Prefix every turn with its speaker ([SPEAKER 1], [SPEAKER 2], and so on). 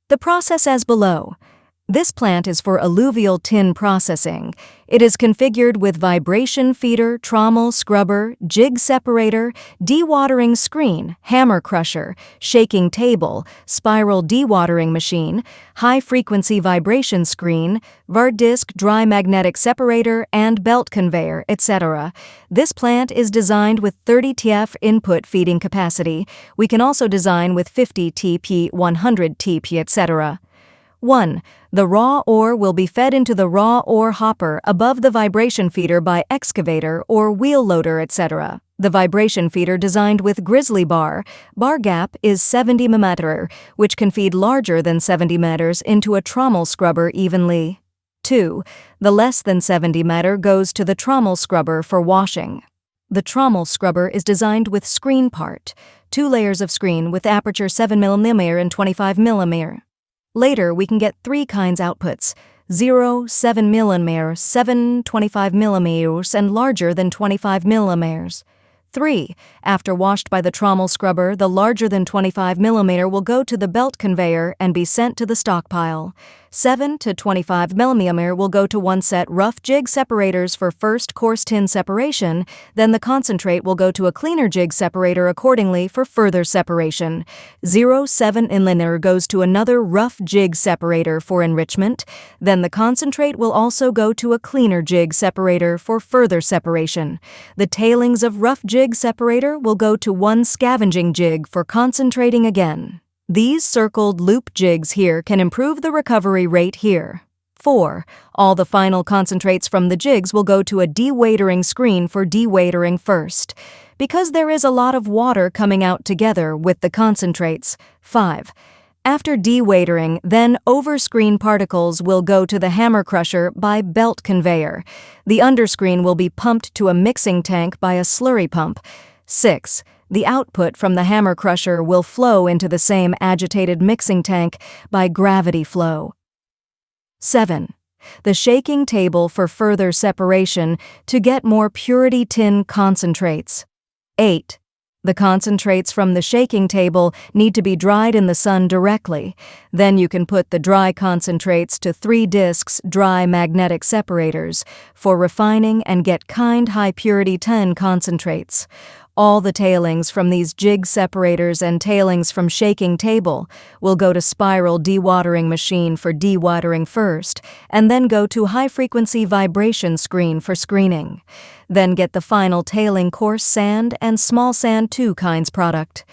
[SPEAKER 1] The process as below. This plant is for alluvial tin processing. It is configured with vibration feeder, trommel, scrubber, jig separator, dewatering screen, hammer crusher, shaking table, spiral dewatering machine, high-frequency vibration screen, vert disc dry magnetic separator, and belt conveyor, etc. This plant is designed with 30 TF input feeding capacity. We can also design with 50 TP, 100 TP, etc. 1. The raw ore will be fed into the raw ore hopper above the vibration feeder by excavator or wheel loader, etc. The vibration feeder designed with grizzly bar gap is 70 mm, which can feed larger than 70 meters into a trommel scrubber evenly. 2. The less than 70 meter goes to the trommel scrubber for washing. The trommel scrubber is designed with screen part, 2 layers of screen with aperture 7 mm and 25 mm. Later, we can get 3 kinds outputs: 0, 7 mm, 7, 25 mm, and larger than 25 mm. 3. After washed by the trommel scrubber, the larger than 25 mm will go to the belt conveyor and be sent to the stockpile. 7 to 25 mm will go to one set rough jig separators for first coarse tin separation, then the concentrate will go to a cleaner jig separator accordingly for further separation. 0.7 inliner goes to another rough jig separator for enrichment, then the concentrate will also go to a cleaner jig separator for further separation. The tailings of rough jig separator will go to one scavenging jig for concentrating again. These circled loop jigs here can improve the recovery rate here. 4. All the final concentrates from the jigs will go to a dewatering screen for dewatering first, because there is a lot of water coming out together with the concentrates. 5. After dewatering, then overscreen particles will go to the hammer crusher by belt conveyor. The underscreen will be pumped to a mixing tank by a slurry pump. 6. The output from the hammer crusher will flow into the same agitated mixing tank by gravity flow. 7. The shaking table for further separation to get more purity tin concentrates. 8. The concentrates from the shaking table need to be dried in the sun directly. Then you can put the dry concentrates to 3 discs dry magnetic separators for refining and get kind high purity tin concentrates. All the tailings from these jig separators and tailings from shaking table will go to spiral dewatering machine for dewatering first, and then go to high-frequency vibration screen for screening. Then get the final tailing coarse sand and small sand 2 kinds product.